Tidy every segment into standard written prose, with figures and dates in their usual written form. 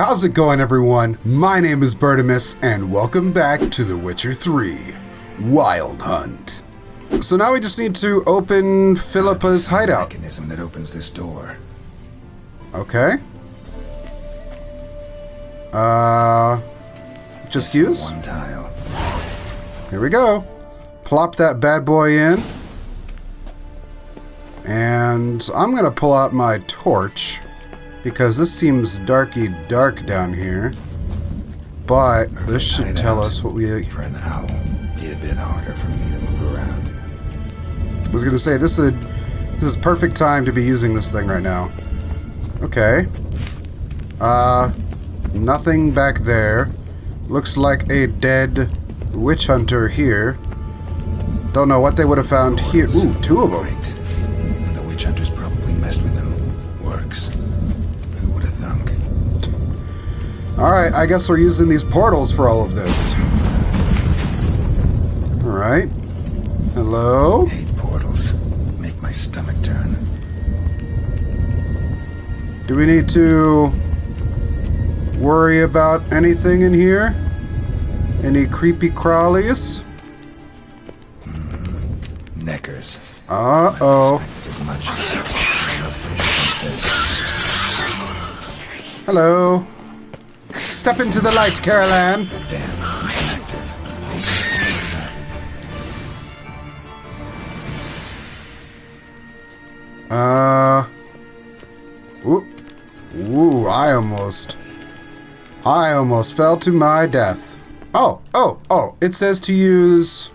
How's it going, everyone? My name is Bertimus, and welcome back to The Witcher 3 Wild Hunt. So now we just need to open Philippa's hideout. Mechanism that opens this door. Okay. Just use. One tile. Here we go. Plop that bad boy in. And I'm gonna pull out my torch, because this seems darky dark down here. But this should tell us what we... For an owl, be a bit harder for me to move around. I was gonna say, this is perfect time to be using this thing right now. Okay. Nothing back there. Looks like a dead witch hunter here. Don't know what they would have found here. Ooh, two of them. Right. The witch hunters probably messed with them. Works. Who would have thunk? Alright, I guess we're using these portals for all of this. Alright. Hello? Hate portals. Make my stomach turn. Do we need to worry about anything in here? Any creepy crawlies? Neckers. Uh-oh. Hello. Step into the light, Caroline. Ooh, I almost fell to my death. Oh, it says to use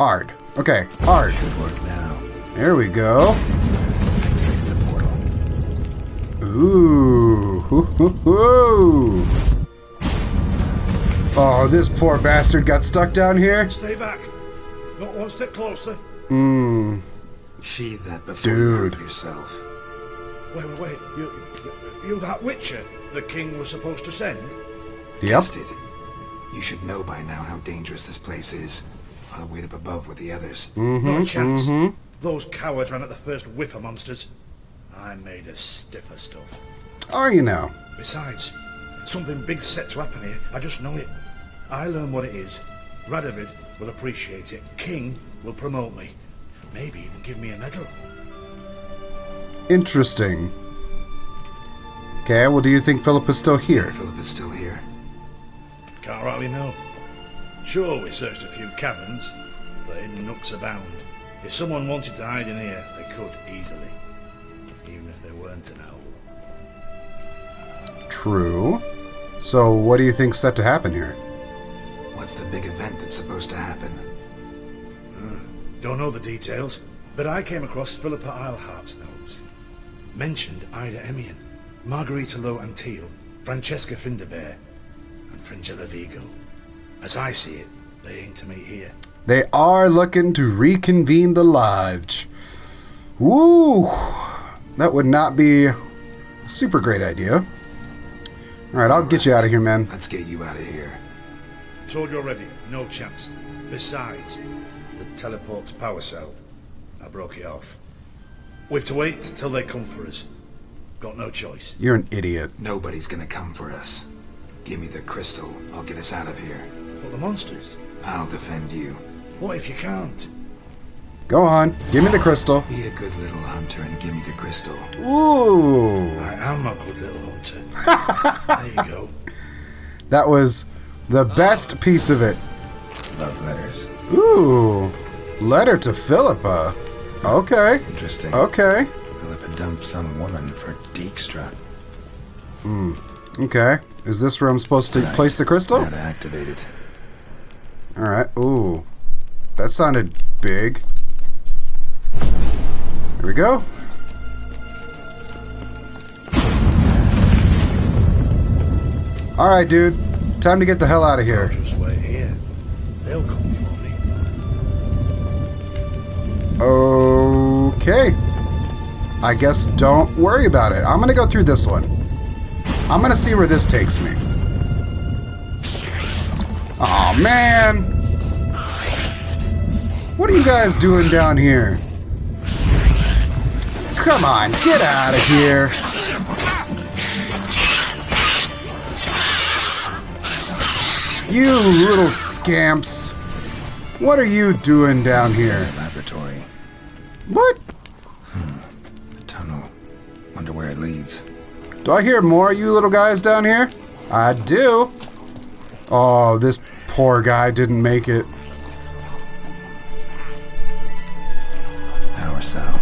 Ard. Okay, Ard. Should work now. There we go. Ooh. Hoo. Oh, this poor bastard got stuck down here. Stay back. Not one step closer. Sheathe that before Dude. you hurt yourself. Wait. You that Witcher the king was supposed to send? Yep. Tested. You should know by now how dangerous this place is. I'll wait up above with the others. Not a chance. Those cowards ran at the first whiff of monsters. I'm made of stiffer stuff. Are you now? Besides, something big's set to happen here. I just know it. I learn what it is. Radovid will appreciate it. King will promote me. Maybe even give me a medal. Interesting. Okay, well, do you think Philippa's still here? Philip is still here. Can't rightly know. Sure, we searched a few caverns, but hidden nooks abound. If someone wanted to hide in here, they could easily. Even if they weren't to know. True. So, what do you think's set to happen here? What's the big event that's supposed to happen? Don't know the details, but I came across Philippa Eilhart's notes. Mentioned Ida Emian, Margarita Lo Antil, Francesca Finderbear, and Fringilla Vigo. As I see it, they aim to meet here. They are looking to reconvene the lodge. Woo! That would not be a super great idea. Alright, I'll get you out of here, man. Let's get you out of here. Told you already, no chance. Besides, the teleport's power cell. I broke it off. We have to wait till they come for us. Got no choice. You're an idiot. Nobody's gonna come for us. Give me the crystal. I'll get us out of here. But the monsters? I'll defend you. What if you can't? Go on, give me the crystal. Be a good little hunter and give me the crystal. Ooh! I am a good little hunter. There you go. That was the best piece of it. Love letters. Ooh! Letter to Philippa. Okay. Interesting. Okay. Philippa dumped some woman for Dijkstra. Okay. Is this where I'm supposed to place the crystal? How to activate it. Alright. Ooh. That sounded big. Here we go. Alright, dude. Time to get the hell out of here. Just wait here. They'll come for me. Okay. I guess don't worry about it. I'm gonna go through this one. I'm gonna see where this takes me. Aw, man! What are you guys doing down here? Come on, get out of here. You little scamps. What are you doing down here? Laboratory. What? The tunnel. Wonder where it leads. Do I hear more of you little guys down here? I do. Oh, this poor guy didn't make it. Power cell.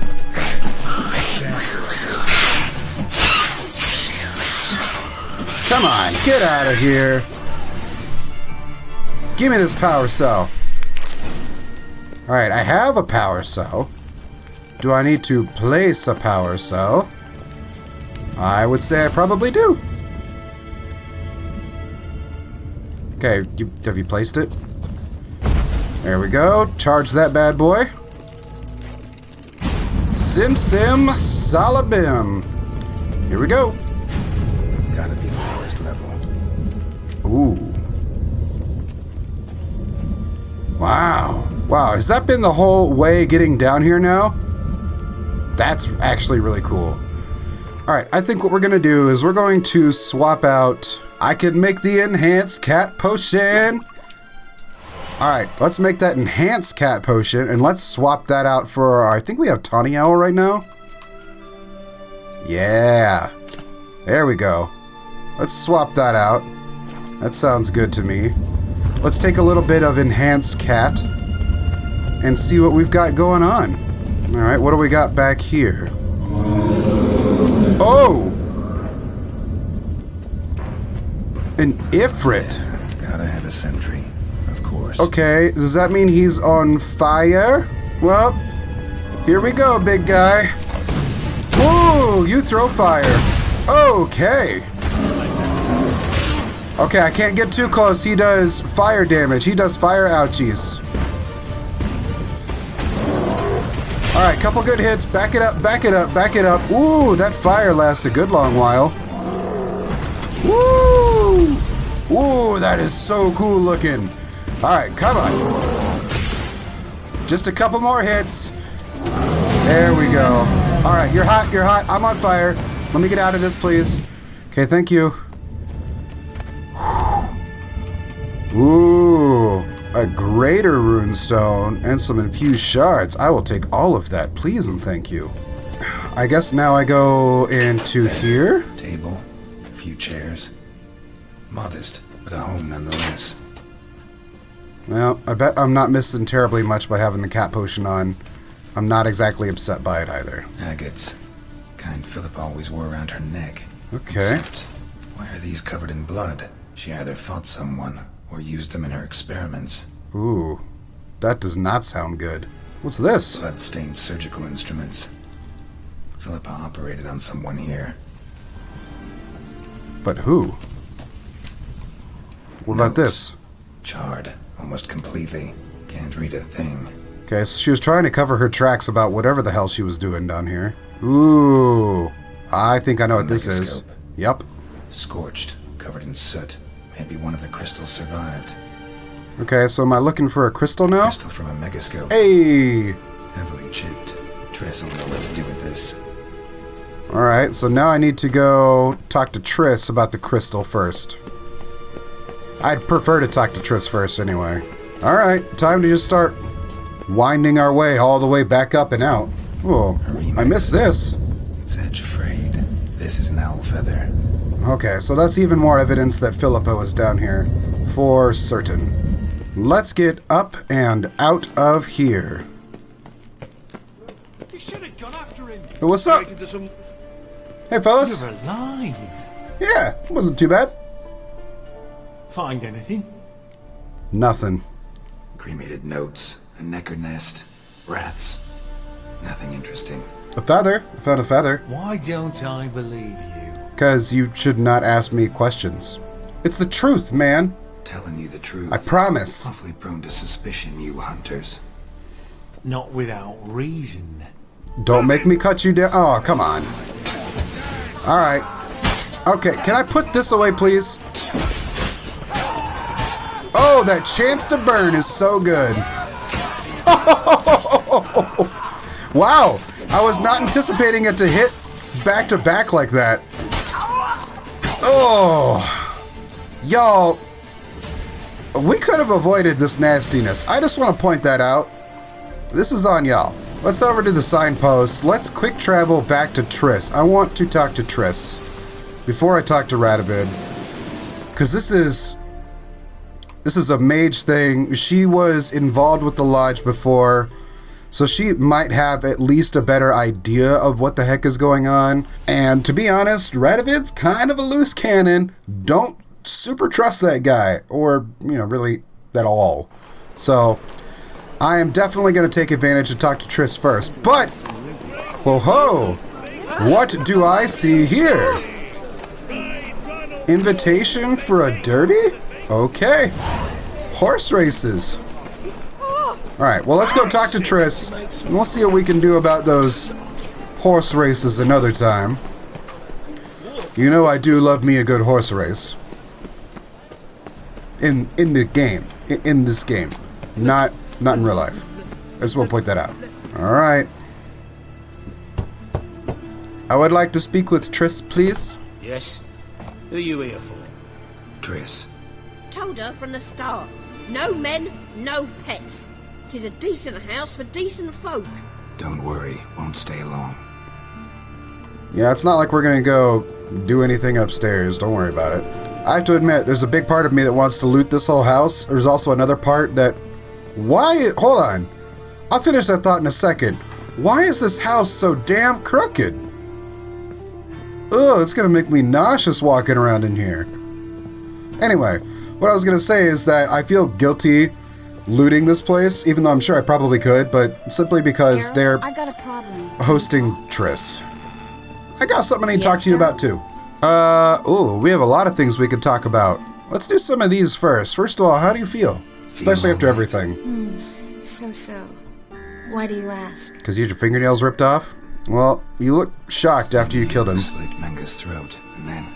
Come on, get out of here. Give me this power cell. Alright, I have a power cell. Do I need to place a power cell? I would say I probably do. Okay, have you placed it? There we go. Charge that bad boy. Sim sim salabim. Here we go. Gotta be the lowest level. Ooh. Wow. Wow, has that been the whole way getting down here now? That's actually really cool. Alright, I think what we're going to do is we're going to swap out... I can make the enhanced cat potion! Alright, let's make that enhanced cat potion, and let's swap that out for... I think we have Tawny Owl right now? Yeah. There we go. Let's swap that out. That sounds good to me. Let's take a little bit of enhanced cat and see what we've got going on. Alright, what do we got back here? Oh! An Ifrit. Yeah, gotta have a sentry, of course. Okay, does that mean he's on fire? Well, here we go, big guy. Whoa, you throw fire. Okay. Okay, I can't get too close. He does fire damage. He does fire ouchies. Alright, couple good hits. Back it up, back it up, back it up. Ooh, that fire lasts a good long while. Woo! Ooh, that is so cool looking. Alright, come on. Just a couple more hits. There we go. Alright, you're hot, you're hot. I'm on fire. Let me get out of this, please. Okay, thank you. Ooh, a greater runestone and some infused shards. I will take all of that, please and thank you. I guess now I go into here. Table, a few chairs. Modest, but a home nonetheless. Well, I bet I'm not missing terribly much by having the cat potion on. I'm not exactly upset by it either. Agates. Kind Philippa always wore around her neck. Okay. Except, why are these covered in blood? She either fought someone or used them in her experiments. Ooh, that does not sound good. What's this? Blood-stained surgical instruments. Philippa operated on someone here. But who? What about this? Charred, almost completely. Can't read a thing. Okay, so she was trying to cover her tracks about whatever the hell she was doing down here. Ooh, I think I know what this is. Yep. Scorched, covered in soot. Maybe one of the crystals survived. Okay, so am I looking for a crystal now? Crystal from a megascope. Hey! Heavily chipped. Triss will know what to do with this. Alright, so now I need to go talk to Triss about the crystal first. I'd prefer to talk to Triss first anyway. Alright, time to just start winding our way all the way back up and out. Whoa, I missed this. It's edge frayed. This is an owl feather. Okay, so that's even more evidence that Philippa was down here. For certain. Let's get up and out of here. You should have gone after him. Hey, what's up? Hey, fellas. You're alive. Yeah, it wasn't too bad. Find anything? Nothing. Cremated notes, a necker nest, rats. Nothing interesting. A feather. I found a feather. Why don't I believe you? Because you should not ask me questions. It's the truth, man. Telling you the truth. I promise. Awfully prone to suspicion, you hunters. Not without reason. Don't make me cut you down. Oh, come on. Alright. Okay, can I put this away, please? Oh, that chance to burn is so good. Wow, I was not anticipating it to hit back to back like that. Oh, y'all, we could have avoided this nastiness. I just want to point that out. This is on y'all. Let's head over to the signpost. Let's quick travel back to Triss. I want to talk to Triss before I talk to Radovid, because this is a mage thing. She was involved with the lodge before, so she might have at least a better idea of what the heck is going on. And to be honest, Radovid's kind of a loose cannon. Don't super trust that guy, or, you know, really at all. So I am definitely going to take advantage and talk to Triss first. But, whoa, what do I see here? Invitation for a derby? Okay. Horse races. Alright, well, let's go talk to Triss, and we'll see what we can do about those horse races another time. You know I do love me a good horse race. In the game. In this game. Not in real life. I just want to point that out. Alright. I would like to speak with Triss, please. Yes? Who are you here for? Triss. Told her from the start. No men, no pets. 'Tis a decent house for decent folk. Don't worry, won't stay long. Yeah, it's not like we're gonna go do anything upstairs. Don't worry about it. I have to admit, there's a big part of me that wants to loot this whole house. There's also another part that... Why? Hold on. I'll finish that thought in a second. Why is this house so damn crooked? Ugh, it's gonna make me nauseous walking around in here. Anyway, what I was gonna say is that I feel guilty looting this place, even though I'm sure I probably could, but simply because they're I got a problem. hosting Triss. I got something I need to talk to you about too. Ooh, we have a lot of things we could talk about. Let's do some of these first. First of all, how do you feel? Especially after everything. So. Why do you ask? Because you had your fingernails ripped off? Well, you look shocked after you killed him. Slit Menga's throat, and then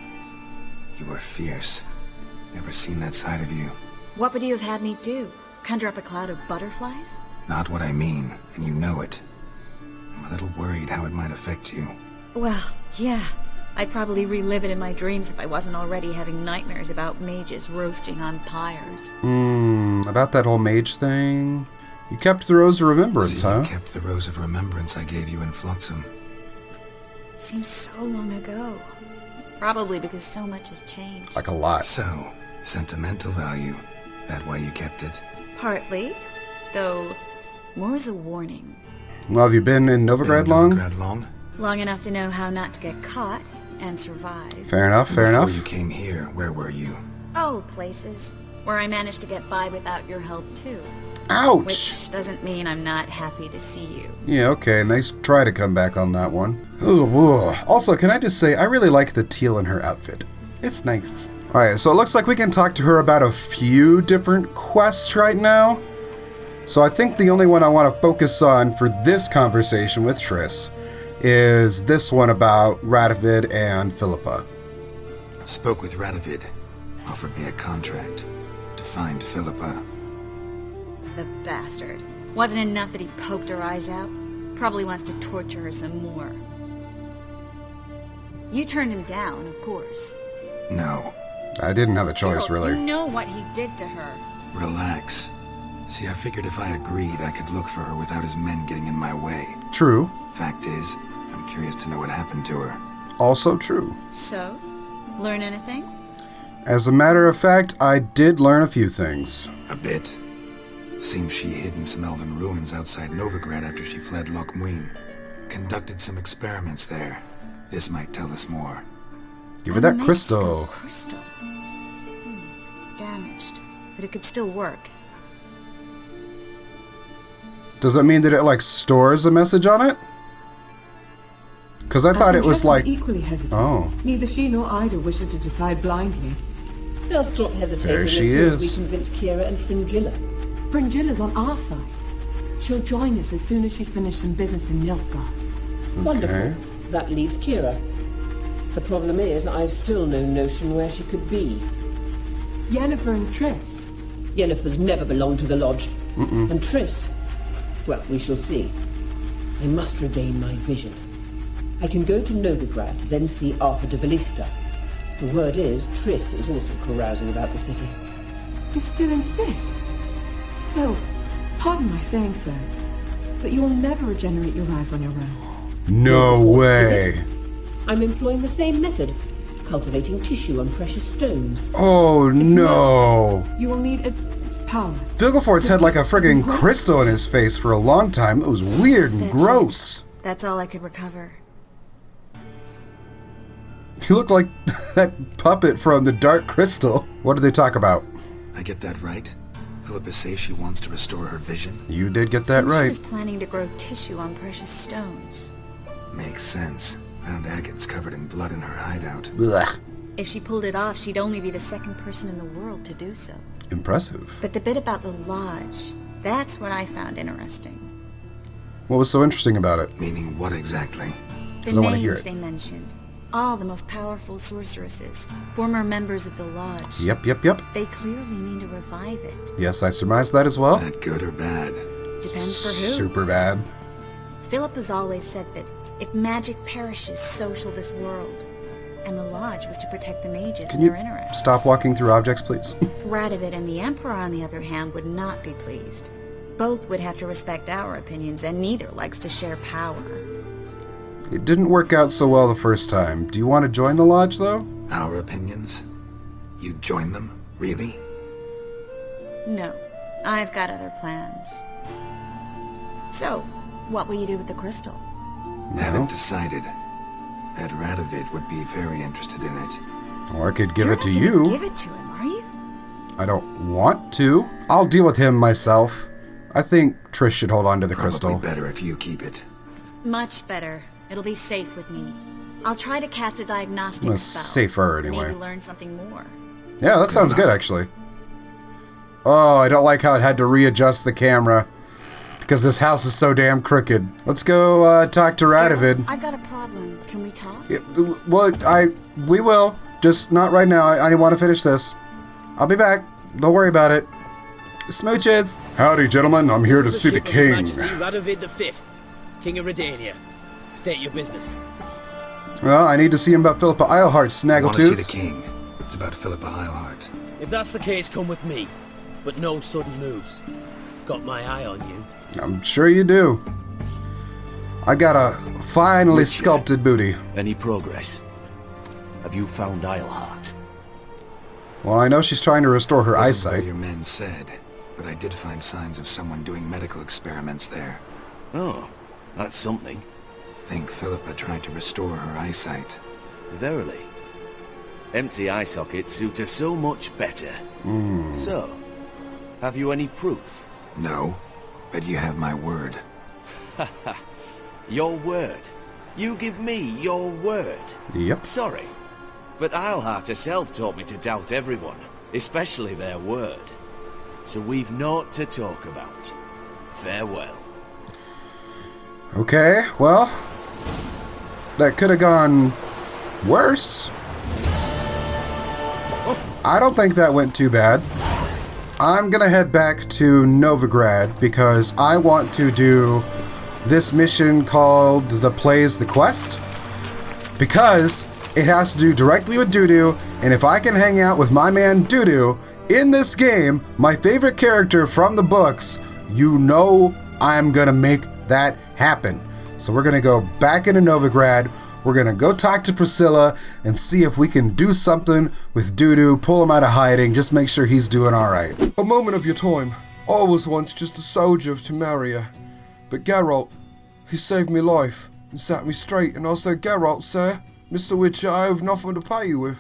you were fierce. Never seen that side of you. What would you have had me do? Conjure up a cloud of butterflies? Not what I mean, and you know it. I'm a little worried how it might affect you. Well, yeah. I'd probably relive it in my dreams if I wasn't already having nightmares about mages roasting on pyres. About that whole mage thing? You kept the Rose of Remembrance, huh? You kept the Rose of Remembrance I gave you in Flotsam. Seems so long ago. Probably because so much has changed. Like a lot. So, sentimental value. That why you kept it? Partly, though more as a warning. Well, have you been in Novigrad long? Long enough to know how not to get caught and survive. Fair enough, fair enough. Before you came here, where were you? Oh, places where I managed to get by without your help too. Ouch! Which doesn't mean I'm not happy to see you. Yeah, okay, nice try to come back on that one. Ooh. Also, can I just say, I really like the teal in her outfit. It's nice. Alright, so it looks like we can talk to her about a few different quests right now. So I think the only one I want to focus on for this conversation with Triss is this one about Radovid and Philippa. Spoke with Radovid. Offered me a contract to find Philippa. The bastard. Wasn't enough that he poked her eyes out? Probably wants to torture her some more. You turned him down, of course. No. I didn't have a choice, really. You know what he did to her. Relax. See, I figured if I agreed, I could look for her without his men getting in my way. True. Fact is, I'm curious to know what happened to her. Also true. So? Learn anything? As a matter of fact, I did learn a few things. A bit. Seems she hid in some elven ruins outside Novigrad after she fled Loch Muin. Conducted some experiments there. This might tell us more. Give her that crystal. Crystal. It's damaged, but it could still work. Does that mean that it, like, stores a message on it? Because I thought it was like... equally hesitant. Oh. Neither she nor Ida wishes to decide blindly. They'll stop hesitating There as she soon as is. we convince Kira and Fringilla. Fringilla's on our side. She'll join us as soon as she's finished some business in Nilfgaard. Wonderful. That leaves Kira. The problem is, I've still no notion where she could be. Yennefer and Triss. Yennefer's never belonged to the Lodge. And Triss, well, we shall see. I must regain my vision. I can go to Novigrad, then see Arthur de Ballista. The word is, Triss is also carousing about the city. You still insist? Phil, pardon my saying so, but you'll never regenerate your eyes on your own. No way. I'm employing the same method, cultivating tissue on precious stones. Oh no. You will need its power. Vilgefortz had like a friggin' crystal in his face for a long time. It was weird and gross. That's all I could recover. You look like that puppet from the Dark Crystal. What did they talk about? I get that right? Philippa says she wants to restore her vision? You did get that Since right. She was planning to grow tissue on precious stones. Makes sense. Found agates covered in blood in her hideout. Blech. If she pulled it off, she'd only be the second person in the world to do so. Impressive. But the bit about the lodge, that's what I found interesting. What was so interesting about it? Meaning what exactly? Because I want to hear names it. they mentioned. All the most powerful sorceresses, former members of the lodge. Yep. They clearly mean to revive it. Yes, I surmised that as well. That good or bad? Depends for who. Super bad. Philip has always said that if magic perishes, so shall this world. And the lodge was to protect the mages Can and you their interests. stop walking through objects, please? Radovid and the Emperor, on the other hand, would not be pleased. Both would have to respect our opinions, and neither likes to share power. It didn't work out so well the first time. Do you want to join the lodge, though? Our opinions? You join them? Really? No, I've got other plans. So, what will you do with the crystal? Haven't decided. That Radovid would be very interested in it. Or I could give You're it to not gonna you. Give it to him, are you? I don't want to. I'll deal with him myself. I think Trish should hold on to the crystal. Probably better if you keep it. Much better. It'll be safe with me. I'll try to cast a diagnostic Well, spell. safer anyway. Maybe learn something more. Yeah, that sounds good, actually. Oh, I don't like how it had to readjust the camera. Because this house is so damn crooked. Let's go talk to Radovid. I've got a problem. Can we talk? Yeah, well, we will. Just not right now. I want to finish this. I'll be back. Don't worry about it. Smooches. Howdy, gentlemen. I'm here to see the king. Radovid V, King of Redania. State your business. Well, I need to see him about Philippa Eilhart's I want to see snaggletooth. the king. It's about Philippa Eilhart. If that's the case, come with me. But no sudden moves. Got my eye on you. I'm sure you do. I got a finely sculpted booty. Any progress? Have you found Eilhart? Well, I know she's trying to restore her Wasn't what eyesight. your men said, but I did find signs of someone doing medical experiments there. Oh, that's something. Think Philippa tried to restore her eyesight. Verily. Empty eye sockets suit her so much better. So, have you any proof? No, but you have my word. Your word? You give me your word? Yep. Sorry, but Eilhart herself taught me to doubt everyone, especially their word. So we've naught to talk about. Farewell. Okay, well, that could have gone worse. I don't think that went too bad. I'm gonna head back to Novigrad because I want to do this mission called The Plays the Quest, because it has to do directly with Dudu, and if I can hang out with my man Dudu in this game, my favorite character from the books, you know I'm gonna make that happen. So we're gonna go back into Novigrad. We're gonna go talk to Priscilla and see if we can do something with Dudu, pull him out of hiding, just make sure he's doing alright. A moment of your time. I was once just a soldier of Temeria, but Geralt, he saved me life and set me straight, and I said, Geralt, sir, Mr. Witcher, I have nothing to pay you with.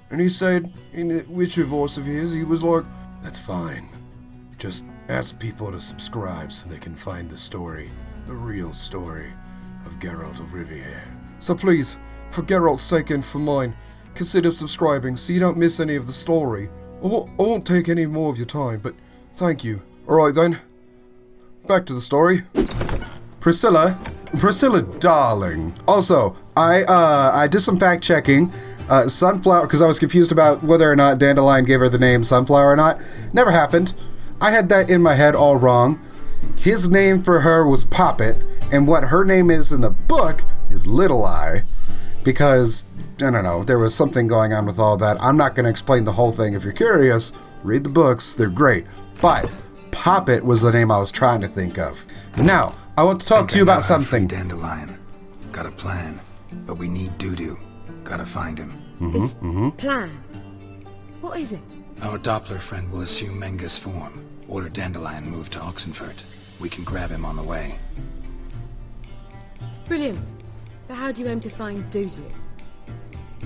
And he said, in the Witcher voice of his, he was like, that's fine. Just ask people to subscribe so they can find the story, the real story of Geralt of Rivia. So please, for Geralt's sake and for mine, consider subscribing so you don't miss any of the story. I won't take any more of your time, but thank you. Alright then, back to the story. Priscilla, darling. Also, I did some fact checking. Sunflower, because I was confused about whether or not Dandelion gave her the name Sunflower or not. Never happened. I had that in my head all wrong. His name for her was Poppet, and what her name is in the book is Little Eye, because I don't know, there was something going on with all that. I'm not going to explain the whole thing. If you're curious, read the books. They're great. But Poppet was the name I was trying to think of. Now, I want to talk to you about something. Dandelion. Got a plan, but we need Dudu. Gotta find him. This plan? What is it? Our Doppler friend will assume Menga's form. Order Dandelion move to Oxenfurt. We can grab him on the way. Brilliant. But how do you aim to find Dudu?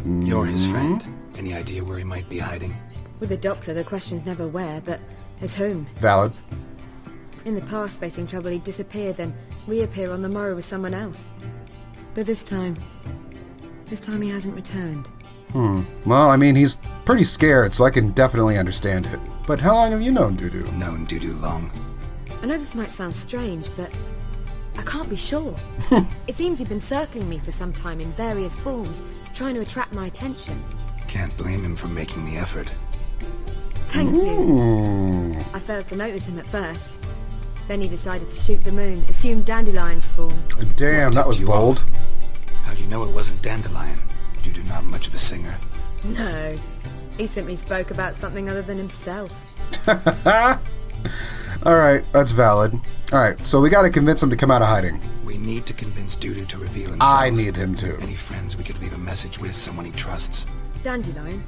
You're his friend. Any idea where he might be hiding? With the Doppler, the question's never where, but as whom? Valid. In the past, facing trouble, he'd disappear, then reappear on the morrow with someone else. But this time he hasn't returned. Well, I mean, he's pretty scared, so I can definitely understand it. But how long have you known Dudu? Known Dudu long. I know this might sound strange, but I can't be sure. It seems he'd been circling me for some time in various forms, trying to attract my attention. Can't blame him for making the effort. Thank you. I failed to notice him at first. Then he decided to shoot the moon, assume Dandelion's form. Damn, that was bold. How do you know it wasn't Dandelion? Dudu not much of a singer. No, he simply spoke about something other than himself. Alright, that's valid. Alright, so we gotta convince him to come out of hiding. We need to convince Dudu to reveal himself. I need him to. Any friends we could leave a message with, someone he trusts? Dandelion,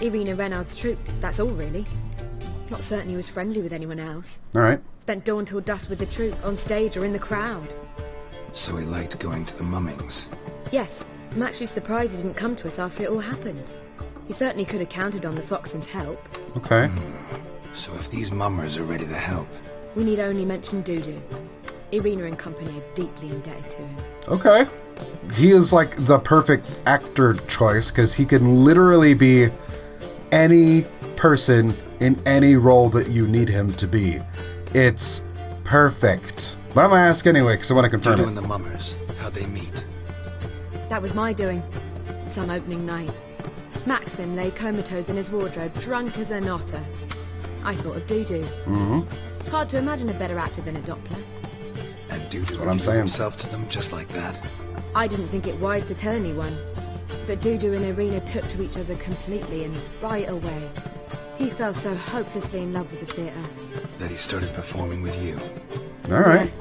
Irina Reynard's troupe, that's all really. Not certain he was friendly with anyone else. Alright. Spent dawn till dusk with the troupe, on stage or in the crowd. So he liked going to the mummings. Yes, I'm actually surprised he didn't come to us after it all happened. He certainly could have counted on the Foxen's help. Okay. So if these mummers are ready to help... We need only mention Dudu. Irina and company are deeply indebted to him. Okay. He is like the perfect actor choice, because he can literally be any person in any role that you need him to be. It's perfect. But I'm going to ask anyway, because I want to confirm Dudu it. and the mummers, how'd they meet? That was my doing. Some opening night. Maxim lay comatose in his wardrobe, drunk as an otter. I thought of Dudu. Hard to imagine a better actor than a Doppler. And Dudu what I'm saying. himself to them just like that? I didn't think it wise to tell anyone. But Dudu and Irina took to each other completely and right away. He fell so hopelessly in love with the theatre. That he started performing with you. Alright.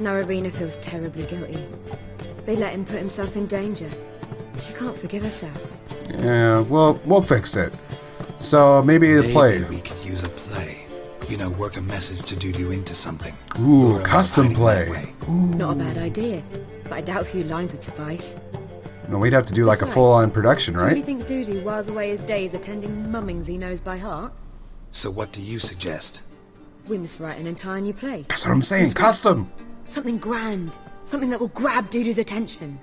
Now Irina feels terribly guilty. They let him put himself in danger. She can't forgive herself. Yeah, well, we'll fix it. So maybe the play. Maybe we could use a play. You know, work a message to Dudu into something. Ooh, custom play. Not a bad idea, but I doubt a few lines would suffice. No, we'd have to do like a full-on production, Do you right? really think Dudu whiles away his days attending mummings he knows by heart? So what do you suggest? We must write an entire new play. That's what I'm saying, custom. Something grand. Something that will grab Dudu's attention.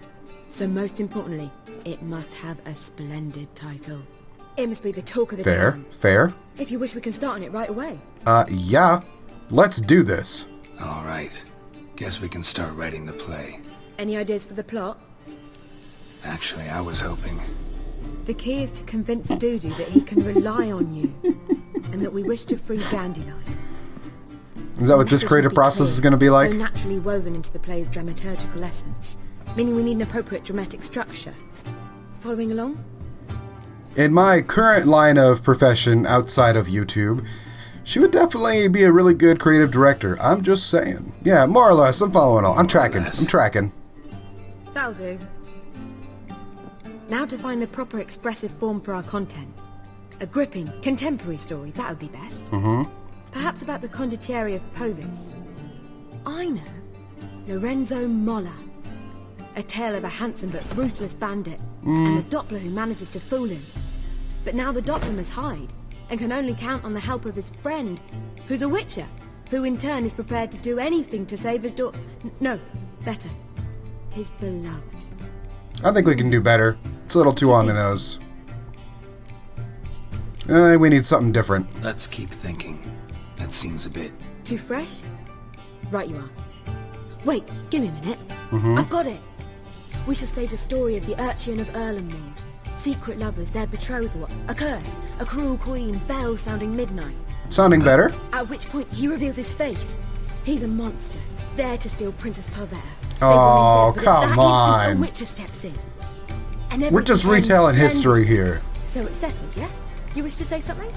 So most importantly, it must have a splendid title. It must be the talk of the town. Fair. If you wish, we can start on it right away. Yeah. Let's do this. All right. Guess we can start writing the play. Any ideas for the plot? Actually, I was hoping... The key is to convince Dudu that he can rely on you, and that we wish to free Dandelion. Is that what this creative process is going to be like? So naturally woven into the play's dramaturgical essence, meaning we need an appropriate dramatic structure. Following along? In my current line of profession outside of YouTube, she would definitely be a really good creative director. I'm just saying. Yeah, more or less. I'm following all. I'm tracking. That'll do. Now to find the proper expressive form for our content. A gripping, contemporary story, that would be best. Perhaps about the condottieri of Povis. I know. Lorenzo Molla. A tale of a handsome but ruthless bandit, and a Doppler who manages to fool him. But now the Doppler must hide, and can only count on the help of his friend, who's a witcher, who in turn is prepared to do anything to save his no, better, his beloved. I think we can do better. It's a little too on the nose. We need something different. Let's keep thinking. That seems a bit... Too fresh? Right you are. Wait, give me a minute. I've got it. We shall stage a story of the Urchin of Erlenmoor. Secret lovers, their betrothal, a curse, a cruel queen, bells sounding midnight. Sounding better. At which point he reveals his face. He's a monster, there to steal Princess Palvera. Oh, come on. A witcher steps in. And We're just everything retelling ends history here. So it's settled, yeah? You wish to say something?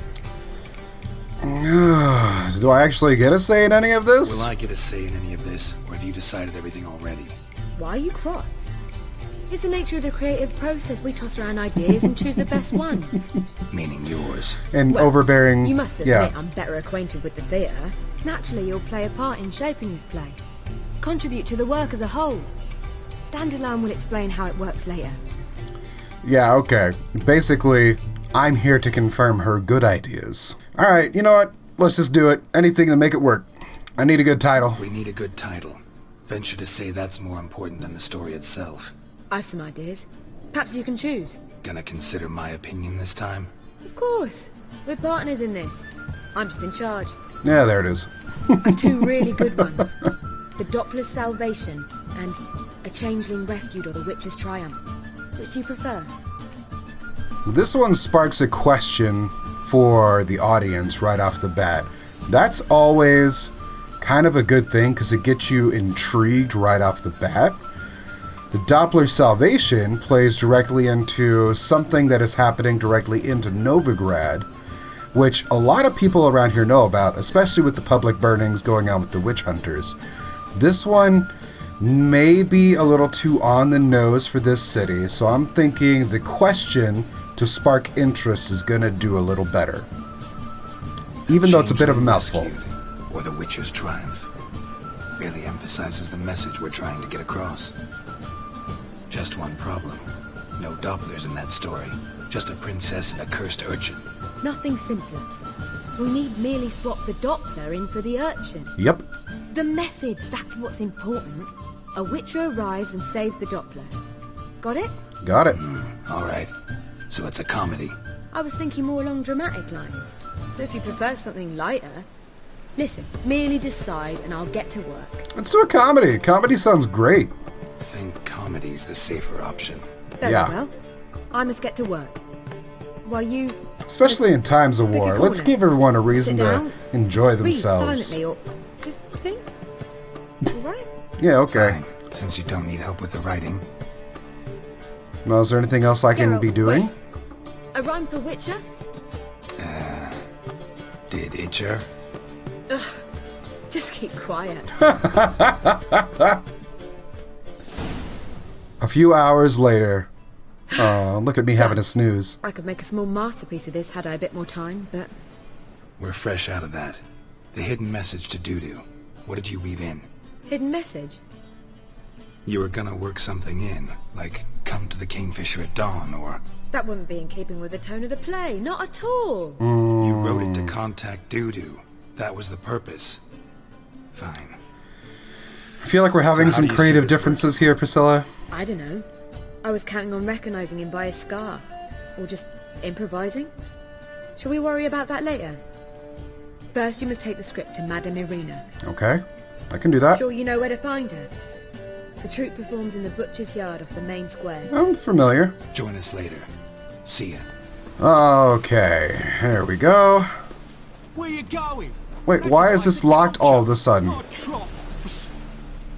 Do I actually get a say in any of this? Will I get a say in any of this, or have you decided everything already? Why are you cross? It's the nature of the creative process. We toss around ideas and choose the best ones. Meaning yours. And Well, overbearing. You must admit yeah. I'm better acquainted with the theatre. Naturally, you'll play a part in shaping this play. Contribute to the work as a whole. Dandelion will explain how it works later. Yeah, okay. Basically, I'm here to confirm her good ideas. Alright, you know what? Let's just do it. Anything to make it work. I need a good title. We need a good title. Venture to say that's more important than the story itself. I've some ideas. Perhaps you can choose. Gonna consider my opinion this time? Of course. We're partners in this. I'm just in charge. Yeah, there it is. I've two really good ones. The Doppler's Salvation and A Changeling Rescued or The Witch's Triumph. Which do you prefer? This one sparks a question for the audience right off the bat. That's always kind of a good thing because it gets you intrigued right off the bat. The Doppler's Salvation plays directly into something that is happening directly into Novigrad, which a lot of people around here know about, especially with the public burnings going on with the witch hunters. This one may be a little too on the nose for this city, so I'm thinking the question to spark interest is going to do a little better. Even though it's a bit of a mouthful. Or the Witcher's Triumph. Really emphasizes the message we're trying to get across. Just one problem. No Dopplers in that story. Just a princess and a cursed urchin. Nothing simpler. We need merely swap the Doppler in for the urchin. Yep. The message, that's what's important. A witcher arrives and saves the Doppler. Got it? Got it. Alright. So it's a comedy. I was thinking more along dramatic lines. But if you prefer something lighter... Listen, merely decide and I'll get to work. Let's do a comedy. Comedy sounds great. I think comedy's the safer option. Very Yeah. well. I must get to work. While you... Especially in times of Pick a war. Let's corner. give everyone a reason Sit to down. enjoy Read themselves. silently or just think. Alright? Yeah, okay. Fine, since you don't need help with the writing. Well, is there anything else I can Geralt, be doing? wait. A rhyme for witcher? Did Itcher? Ugh. Just keep quiet. A few hours later. Oh, look at me having a snooze. I could make a small masterpiece of this had I a bit more time, but... We're fresh out of that. The hidden message to Dudu. What did you weave in? Hidden message? You were gonna work something in, like come to the Kingfisher at dawn, or... That wouldn't be in keeping with the tone of the play, not at all. You wrote it to contact Dudu. That was the purpose. Fine. I feel like we're having So how some do you see creative this differences here, Priscilla. I don't know. I was counting on recognizing him by his scar. Or just improvising. Shall we worry about that later? First, you must take the script to Madame Irina. Okay, I can do that. Sure you know where to find her? The troupe performs in the butcher's yard off the main square. I'm familiar. Join us later. See ya. Okay, here we go. Where you going? Wait, why is this locked all of a sudden? Oh, trot.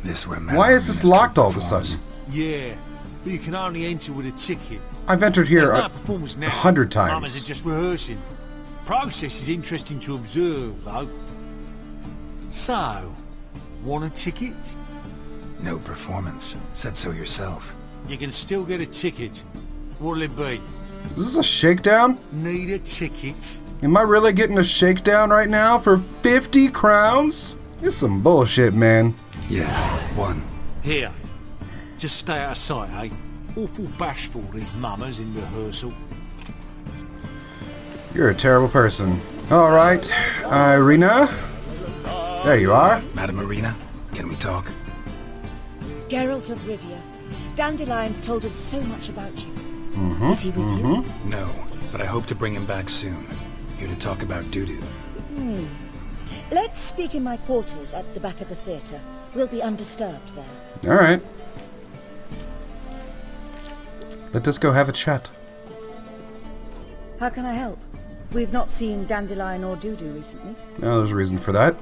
This where Why is this locked all of a sudden? Yeah, but you can only enter with a ticket. I've entered here There's no a performance now. 100 Mamas times. are just rehearsing. Process is interesting to observe, though. So, want a ticket? No performance. Said so yourself. You can still get a ticket. What'll it be? Is this a shakedown? Need a ticket? Am I really getting a shakedown right now for 50 crowns? This is some bullshit, man. Yeah, one. Here. Just stay out of sight, eh? Awful bashful, these mamas in rehearsal. You're a terrible person. All right, Irina. There you are. Madame Irina, can we talk? Geralt of Rivia. Dandelion's told us so much about you. Is he with you? No, but I hope to bring him back soon. Here to talk about Dudu. Let's speak in my quarters at the back of the theatre. We'll be undisturbed there. All right. Let us go have a chat. How can I help? We've not seen Dandelion or Dudu recently. Oh, there's a reason for that.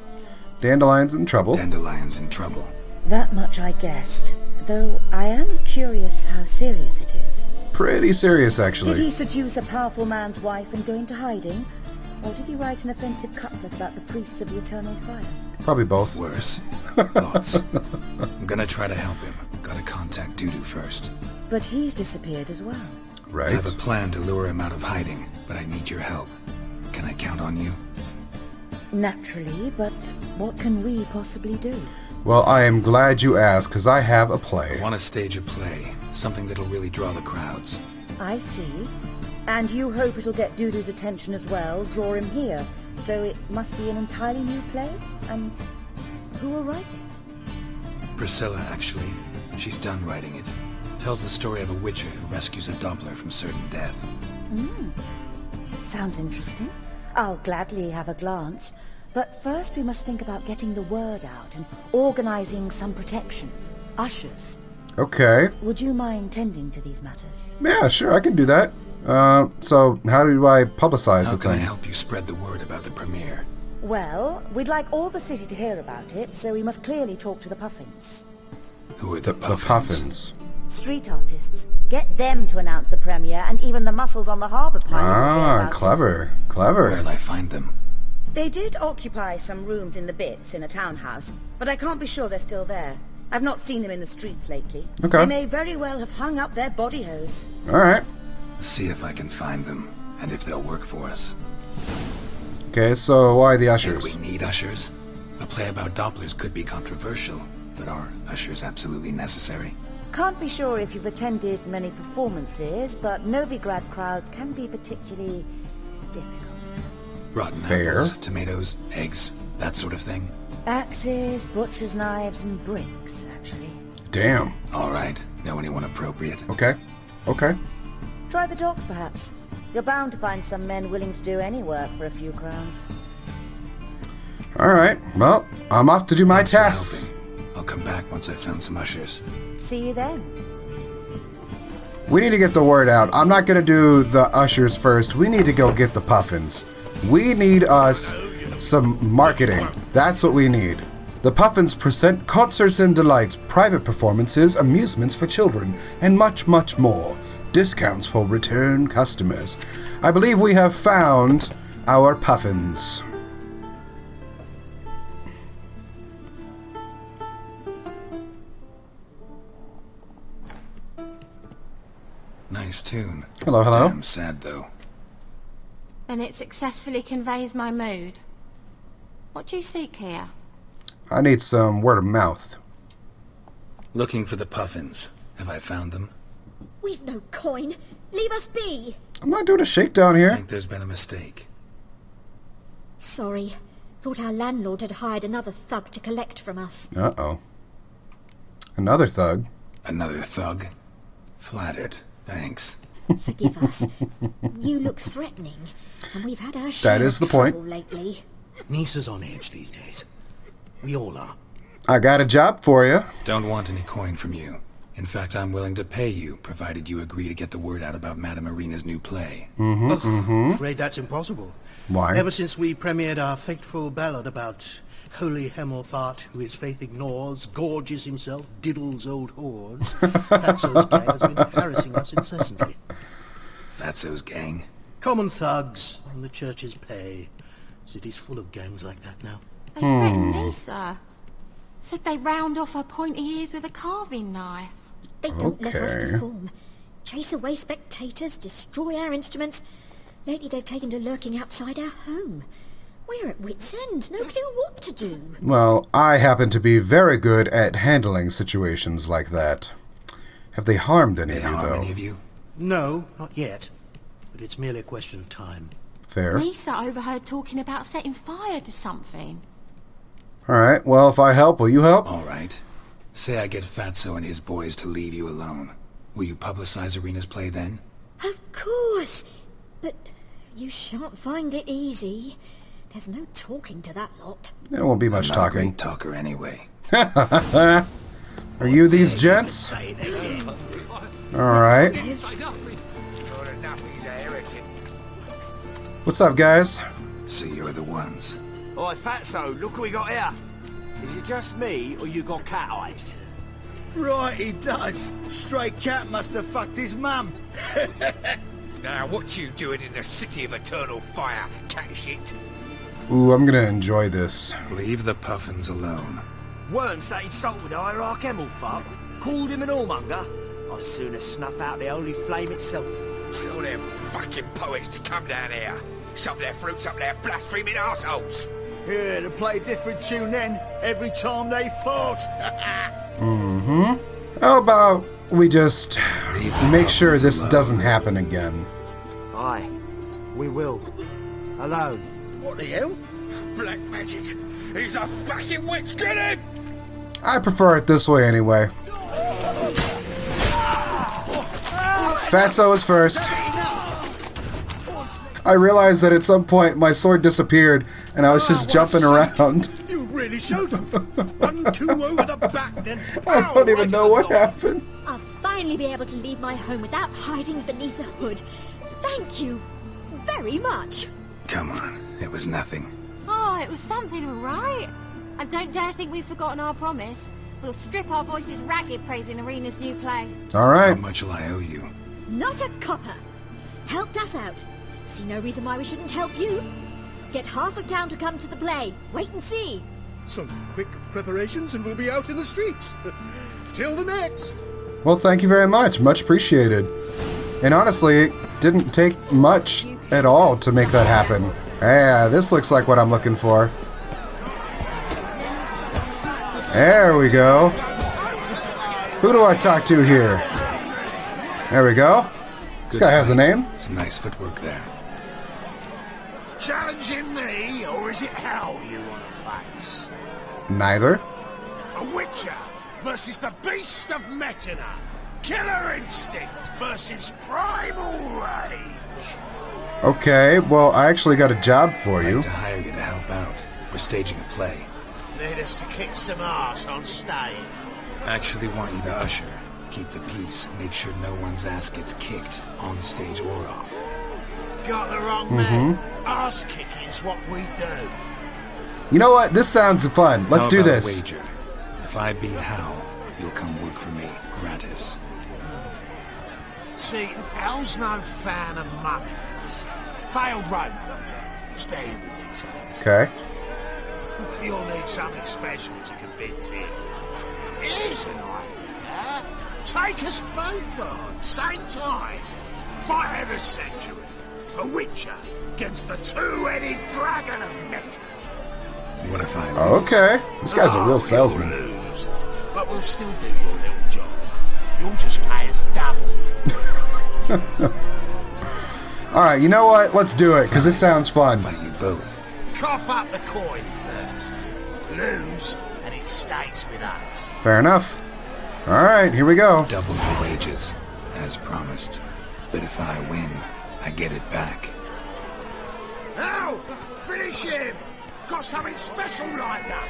Dandelion's in trouble. Dandelion's in trouble. That much I guessed, though I am curious how serious it is. Pretty serious, actually. Did he seduce a powerful man's wife and go into hiding? Or did he write an offensive couplet about the priests of the eternal fire? Probably both. Worse. Lots. I'm gonna try to help him. Gotta contact Dudu first. But he's disappeared as well. Right. I have a plan to lure him out of hiding, but I need your help. Can I count on you? Naturally, but what can we possibly do? Well, I am glad you asked, because I have a play. I want to stage a play. Something that'll really draw the crowds. I see. And you hope it'll get Dudu's attention as well, draw him here. So it must be an entirely new play? And who will write it? Priscilla, actually. She's done writing it. Tells the story of a witcher who rescues a Doppler from certain death. Sounds interesting. I'll gladly have a glance. But first we must think about getting the word out and organizing some protection. Ushers. Okay. Would you mind tending to these matters? Yeah, sure, I can do that. So how do I publicize the How can I thing? help you spread the word about the premiere? Well, we'd like all the city to hear about it, so we must clearly talk to the Puffins. Who are the The Puffins. Street artists. Get them to announce the premiere, and even the muscles on the harbour pile will say Ah, about clever. it. Clever. Where'll I find them? They did occupy some rooms in the Bits in a townhouse, but I can't be sure they're still there. I've not seen them in the streets lately. Okay. They may very well have hung up their body hose. Alright. See if I can find them, and if they'll work for us. Okay, so why the Think ushers? we need ushers? A play about Dopplers could be controversial, but are ushers absolutely necessary? Can't be sure if you've attended many performances, but Novigrad crowds can be particularly difficult. Rotten Fair. apples, tomatoes, eggs, that sort of thing? Axes, butcher's knives, and bricks, actually. Damn. All right. Know anyone appropriate? Okay. Okay. Try the docks, perhaps. You're bound to find some men willing to do any work for a few crowns. Alright. Well, I'm off to do my Thanks for tasks. helping. I'll come back once I've found some ushers. See you then. We need to get the word out. I'm not going to do the ushers first. We need to go get the Puffins. We need us some marketing. That's what we need. The Puffins present concerts and delights, private performances, amusements for children, and much, much more. Discounts for return customers. I believe we have found our Puffins. Nice tune. Hello, hello. I'm sad, though. Then it successfully conveys my mood. What do you seek here? I need some word of mouth. Looking for the Puffins. Have I found them? We've no coin. Leave us be. I'm not doing a shakedown I here. think there's been a mistake. Sorry. Thought our landlord had hired another thug to collect from us. Uh-oh. Another thug. Another thug? Flattered. Thanks. Forgive us. You look threatening, and we've had our share That is of the point. trouble lately. Nisa's on edge these days. We all are. I got a job for you. Don't want any coin from you. In fact, I'm willing to pay you, provided you agree to get the word out about Madame Irina's new play. Afraid that's impossible. Why? Ever since we premiered our fateful ballad about Holy Hemelfart, who his faith ignores, gorges himself, diddles old hordes, Fatso's gang has been harassing us incessantly. Fatso's gang? Common thugs on the church's pay. City's full of gangs like that now. They threatened me, sir. Said they round off her pointy ears with a carving knife. They don't let us Okay. perform. Chase away spectators, destroy our instruments. Lately they've taken to lurking outside our home. We're at wit's end, no clue what to do. Well, I happen to be very good at handling situations like that. Have they harmed any of you, though? Any of you? No, not yet. But it's merely a question of time. Fair. Lisa overheard talking about setting fire to something. Alright, well, if I help, will you help? All right. Say I get Fatso and his boys to leave you alone. Will you publicize Irina's play then? Of course. But you shan't find it easy. There's no talking to that lot. There won't be much I'm not a talking. great talker anyway. Are you these gents? Alright. What's up, guys? So you're the ones. Oi, Fatso, look what we got here. Is it just me, or you got cat eyes? Right, he does. Stray cat must have fucked his mum. Now, what you doing in the city of eternal fire, cat shit? Ooh, I'm gonna enjoy this. Leave the puffins alone. Worms that insulted Hierarch Hemmelfart, called him an whoremonger. I'd sooner snuff out the holy flame itself. Tell them fucking poets to come down here. Shove their fruits up their blaspheming arseholes. Yeah, to play a different tune then, every time they fought. Mm-hmm. How about we just make sure this doesn't happen again? Aye, we will. Alone. What the hell? Black magic. He's a fucking witch. Get him! I prefer it this way anyway. Fatso is first. I realized that at some point my sword disappeared and I was just jumping around. You really showed them. 1-2 over the back, then. I don't even know what happened. I'll finally be able to leave my home without hiding beneath a hood. Thank you very much. Come on, it was nothing. Oh, it was something, all right. And don't dare think we've forgotten our promise. We'll strip our voices ragged praising Arena's new play. All right. How much will I owe you? Not a copper. Helped us out. See no reason why we shouldn't help you. Get half of town to come to the play. Wait and see. Some quick preparations and we'll be out in the streets. Till the next. Well, thank you very much. Much appreciated. And honestly, it didn't take much at all to make that happen. Yeah, this looks like what I'm looking for. There we go. Who do I talk to here? There we go. This guy has a name. Some nice footwork there. Challenging me, or is it hell you want to face? Neither. A Witcher versus the Beast of Metina. Killer instinct versus primal rage. Okay, well, I actually got a job for you. I'd like to hire you to help out. We're staging a play. Need us to kick some ass on stage. Actually want you to usher. Keep the peace. Make sure no one's ass gets kicked, on stage or off. Got the wrong man. Ass kicking's what we do. You know what? This sounds fun. Let's do this. A wager? If I beat Hal, you'll come work for me, gratis. See, Hal's no fan of mummies. Failed road spare you the details. Okay. You'll need something special to convince him. Here's an idea. Take us both on, same time. Fight of a century. A Witcher against the two-headed dragon of Meta. What if I lose? Okay. This guy's a real salesman. Lose, but we'll still do your little job. You'll just pay us double. Alright, you know what? Let's do it, because this sounds fun. Fight you both. Cough up the coin first. Lose, and it stays with us. Fair enough. Alright, here we go. Double your wages, as promised. But if I win, I get it back. Now, finish him! Got something special like that.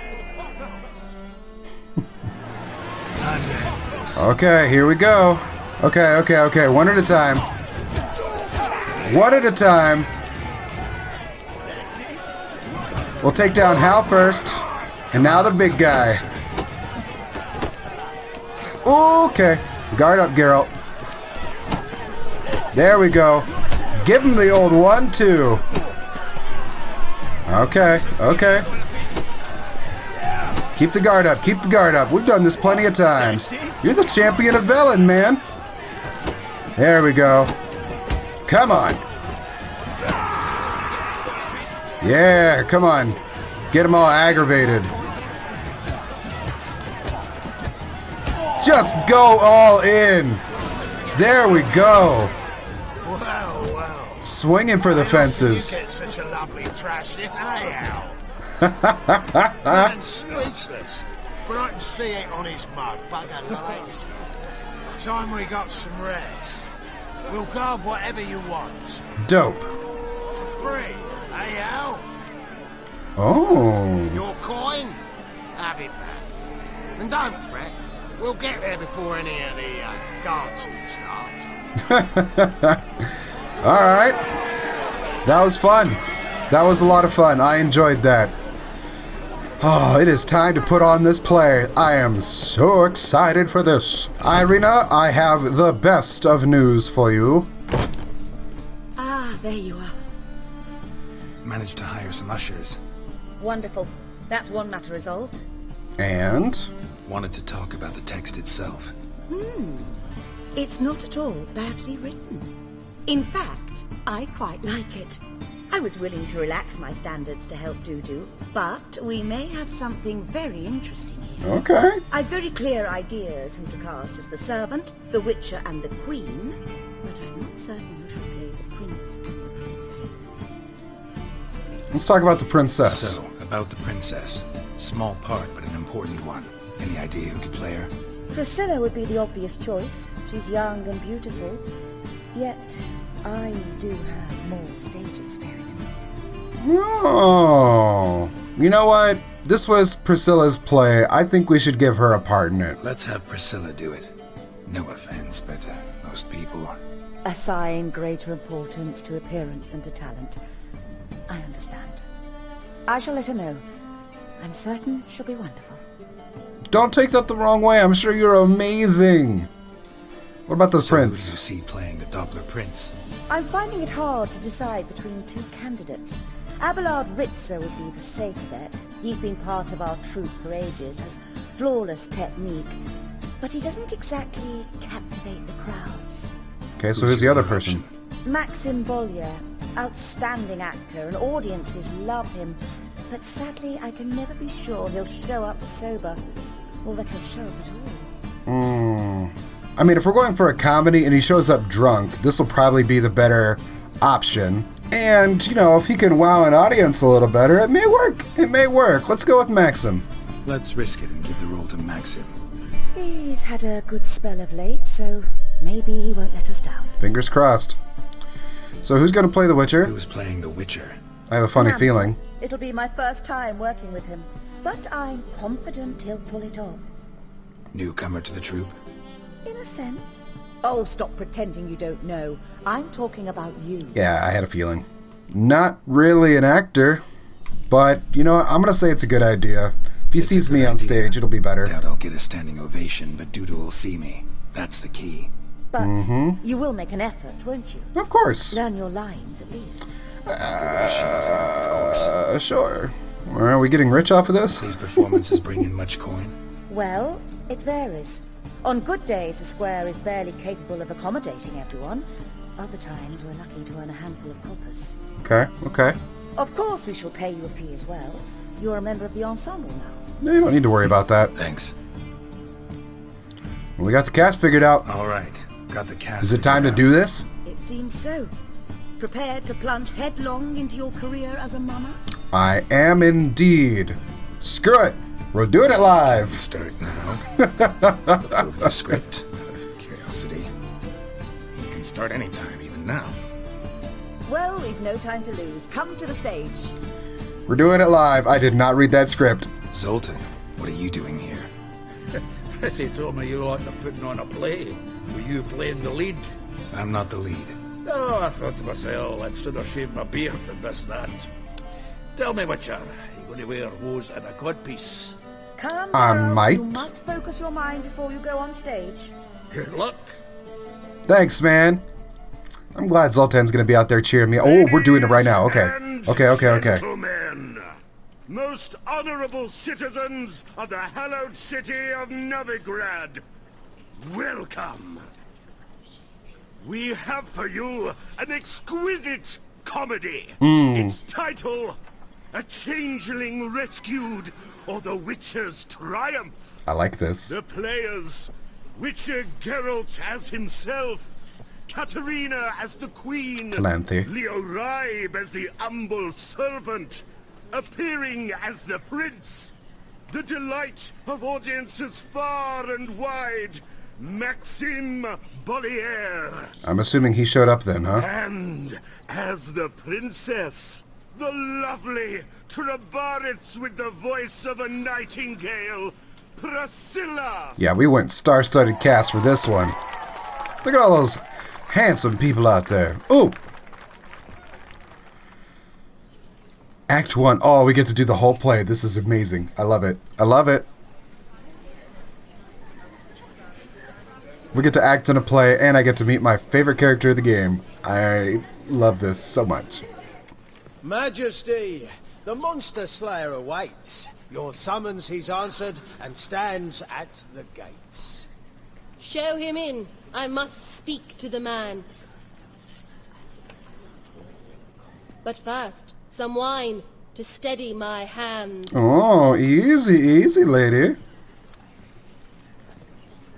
Okay, here we go. Okay. One at a time. One at a time. We'll take down Hal first. And now the big guy. Okay. Guard up, Geralt. There we go. Give him the old 1-2. Okay. Keep the guard up. We've done this plenty of times. You're the champion of Velen, man. There we go. Come on. Yeah, come on. Get them all aggravated. Just go all in. There we go. Well. Swinging for the fences. You get such a lovely thrashing, Al. Man's speechless, but I can see it on his mug. Bugger likes it. Time we got some rest. We'll guard whatever you want. Dope. For free, eh, Al? Oh. Your coin? Have it back. And don't fret. We'll get there before any of the dancing starts. Alright. That was fun. That was a lot of fun. I enjoyed that. Oh, it is time to put on this play. I am so excited for this. Irina, I have the best of news for you. Ah, there you are. Managed to hire some ushers. Wonderful. That's one matter resolved. And? Wanted to talk about the text itself. It's not at all badly written. In fact, I quite like it. I was willing to relax my standards to help Dudu, but we may have something very interesting here. Okay. I've very clear ideas who to cast as the servant, the witcher, and the queen, but I'm not certain who shall play the prince and the princess. Let's talk about the princess. So, about the princess. Small part, but an important one. Any idea who could play her? Priscilla would be the obvious choice. She's young and beautiful, yet I do have more stage experience. Oh. You know what? This was Priscilla's play. I think we should give her a part in it. Let's have Priscilla do it. No offense, but most people... Assign greater importance to appearance than to talent. I understand. I shall let her know. I'm certain she'll be wonderful. Don't take that the wrong way. I'm sure you're amazing. What about the prince? Who do you see playing the Doppler prince? I'm finding it hard to decide between two candidates. Abelard Ritzer would be the safer bet. He's been part of our troupe for ages, has flawless technique, but he doesn't exactly captivate the crowds. Okay, so who's the other person? Maxim Bollier, outstanding actor, and audiences love him. But sadly, I can never be sure he'll show up sober, or that he'll show up at all. I mean, if we're going for a comedy and he shows up drunk, this will probably be the better option. And, you know, if he can wow an audience a little better, it may work. It may work. Let's go with Maxim. Let's risk it and give the role to Maxim. He's had a good spell of late, so maybe he won't let us down. Fingers crossed. So who's going to play the Witcher? Who's playing the Witcher? I have a funny feeling. It'll be my first time working with him, but I'm confident he'll pull it off. Newcomer to the troupe? In a sense. Oh, stop pretending you don't know. I'm talking about you. Yeah, I had a feeling. Not really an actor, but, you know what? I'm going to say it's a good idea. If he sees me on stage, it'll be better. Doubt I'll get a standing ovation, but Dudu will see me. That's the key. But you will make an effort, won't you? Of course. Learn your lines, at least. Sure. Are we getting rich off of this? These performances bring in much coin? Well, it varies. On good days, the square is barely capable of accommodating everyone. Other times, we're lucky to earn a handful of coppers. Okay. Of course, we shall pay you a fee as well. You're a member of the ensemble now. No, you don't need to worry about that. Thanks. We got the cast figured out. All right. Got the cast. Is it time to do this? It seems so. Prepared to plunge headlong into your career as a monarch? I am indeed. Screw it. We're doing it live. Start now. Look over the script out of curiosity. You can start anytime, even now. Well, we've no time to lose. Come to the stage. We're doing it live. I did not read that script. Zoltan, what are you doing here? Prissy told me you ought to putting on a play. Were you playing the lead? I'm not the lead. Oh, I thought to myself, I'd sooner shave my beard than miss that. Tell me, Witcher, you going to wear hose and a codpiece? Calm I down. might. You must focus your mind before you go on stage. Good luck. Thanks, man. I'm glad Zoltan's going to be out there cheering me. Oh, we're doing it right now. Okay. Okay. Gentlemen, most honorable citizens of the hallowed city of Novigrad, welcome. We have for you an exquisite comedy. Its title, A Changeling Rescued, or The Witcher's Triumph. I like this. The players, Witcher Geralt as himself, Katerina as the queen, Calanthe. Leo Ribe as the humble servant, appearing as the prince, the delight of audiences far and wide, Maxim Bollier. I'm assuming he showed up then, huh? And as the princess, the lovely Trabaritz with the voice of a nightingale, Priscilla. Yeah, we went star-studded cast for this one. Look at all those handsome people out there. Ooh. Act 1. Oh, we get to do the whole play. This is amazing. I love it. I love it. We get to act in a play, and I get to meet my favorite character of the game. I love this so much. Majesty, the monster slayer awaits. Your summons he's answered, and stands at the gates. Show him in. I must speak to the man. But first, some wine to steady my hand. Oh, easy, easy, lady.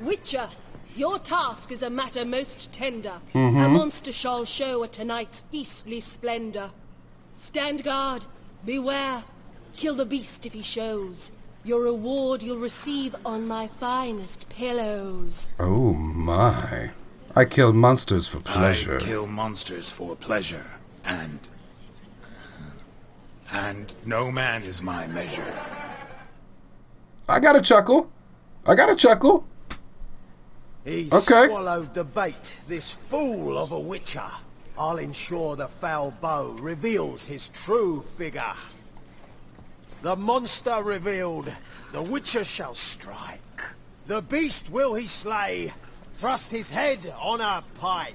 Witcher, your task is a matter most tender. Mm-hmm. A monster shall show at tonight's feastly splendor. Stand guard, beware, kill the beast if he shows. Your reward you'll receive on my finest pillows. Oh my. I kill monsters for pleasure. I kill monsters for pleasure, and no man is my measure. I got a chuckle. I got a chuckle. He's okay. Swallowed the bait, this fool of a witcher. I'll ensure the foul bow reveals his true figure. The monster revealed, the witcher shall strike. The beast will he slay, thrust his head on a pike.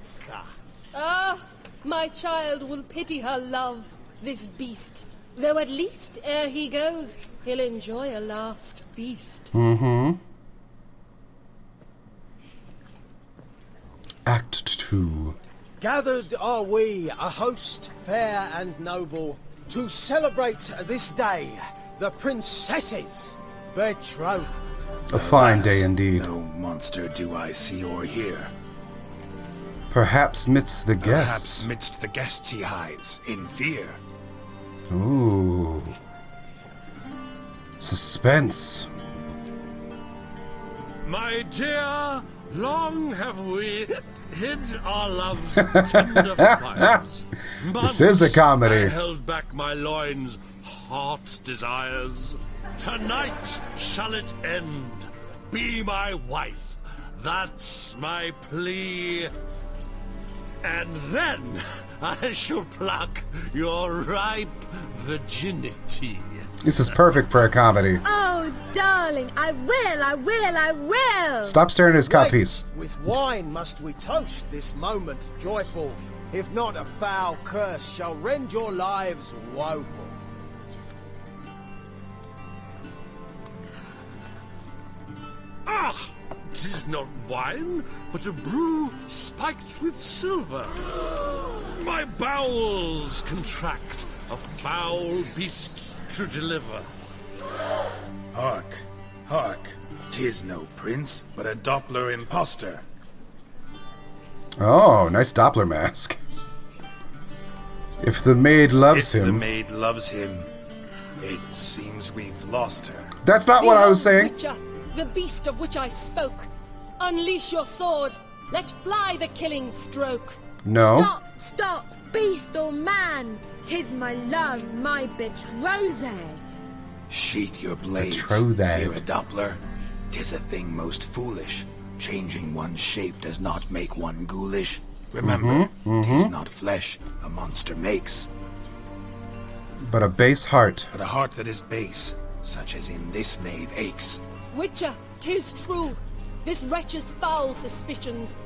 Ah, my child will pity her love, this beast. Though at least, ere he goes, he'll enjoy a last feast. Mm-hmm. Act 2. Gathered are we, a host fair and noble, to celebrate this day, the princess's betrothal. A fine day indeed. No monster do I see or hear. Perhaps midst the guests. Perhaps midst the guests he hides, in fear. Ooh. Suspense. My dear, long have we hid our love's tender fires. This is a comedy. I held back my loins' heart's desires. Tonight shall it end. Be my wife. That's my plea. And then I shall pluck your ripe virginity. This is perfect for a comedy. Oh, darling, I will. Stop staring at his codpiece. With wine must we toast this moment joyful. If not, a foul curse shall rend your lives woeful. Ah! 'Tis not wine, but a brew spiked with silver. My bowels contract, a foul beast to deliver. Hark, hark, 'tis no prince, but a Doppler imposter. Oh, nice Doppler mask. If the maid loves him. If the maid loves him, it seems we've lost her. That's not what I was saying. Witcher, the beast of which I spoke. Unleash your sword. Let fly the killing stroke. No. Stop, beast or man. 'Tis my love, my betrothed. Sheath your blades, Betrothed. hear a Doppler. 'Tis a thing most foolish. Changing one's shape does not make one ghoulish. Remember, 'tis not flesh a monster makes, but a base heart. But a heart that is base, such as in this knave aches. Witcher, 'tis true. This wretch's foul suspicions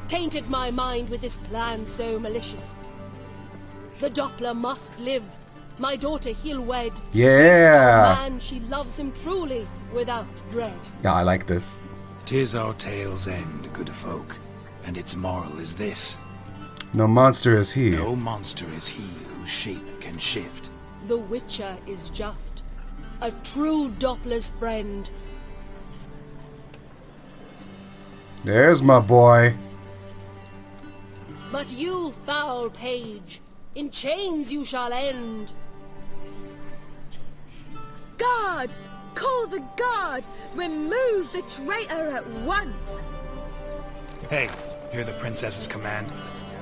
tainted my mind with this plan so malicious. The Doppler must live. My daughter he'll wed. Yeah. This man, she loves him truly, without dread. Yeah, I like this. 'Tis our tale's end, good folk, and its moral is this. No monster is he. No monster is he whose shape can shift. The Witcher is just a true Doppler's friend. There's my boy. But you, foul page, in chains you shall end. Guard! Call the guard! Remove the traitor at once! Hey, hear the princess's command?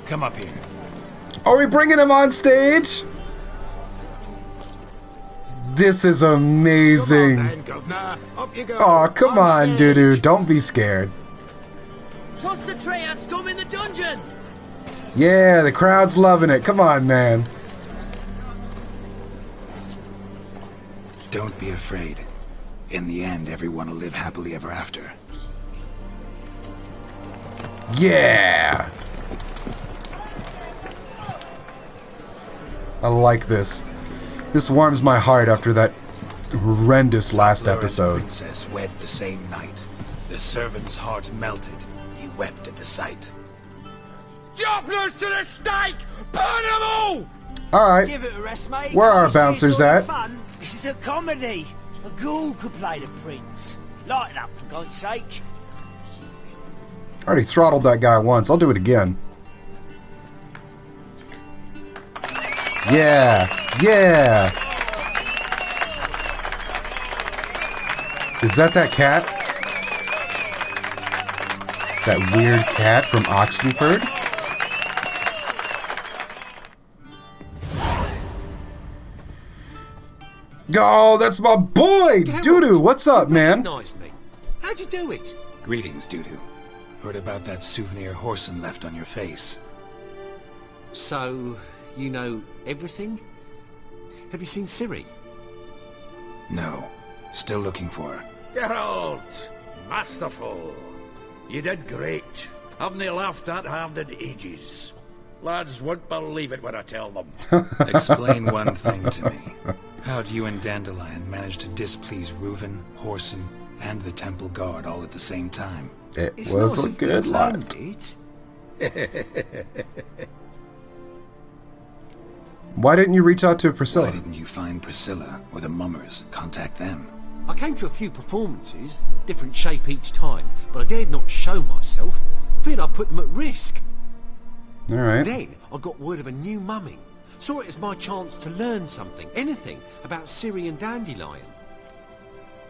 Come up here. Are we bringing him on stage? This is amazing. Oh, come on, Dudu. Don't be scared. Toss the traitor scum in the dungeon! Yeah, the crowd's loving it. Come on, man. Don't be afraid. In the end, everyone will live happily ever after. Yeah! I like this. This warms my heart after that horrendous last episode. The princess wed the same night. The servant's heart melted. He wept at the sight. Dopplers to the stake! Burn them all! Alright. Give it a rest, mate. Where are our Can't you see bouncers it's all at? Fun? This is a comedy. A ghoul could play the prince. Lighten up, for God's sake. I already throttled that guy once. I'll do it again. Yeah. Yeah. Is that cat? That weird cat from Oxenford? Oh, that's my boy! Dudu, what's up, man? Recognize me. How'd you do it? Greetings, Dudu. Heard about that souvenir Horson left on your face. So, you know everything? Have you seen Ciri? No. Still looking for her. Geralt! Masterful! You did great. Haven't they laughed that hard in ages? Lads won't believe it when I tell them. Explain one thing to me. How'd you and Dandelion manage to displease Reuven, Horson, and the Temple Guard all at the same time? It was a good lot. Why didn't you reach out to Priscilla? Why didn't you find Priscilla or the Mummers? Contact them. I came to a few performances, different shape each time, but I dared not show myself. Feared I'd put them at risk. Alright. Then I got word of a new mumming. Saw it as my chance to learn something, anything, about Ciri and Dandelion.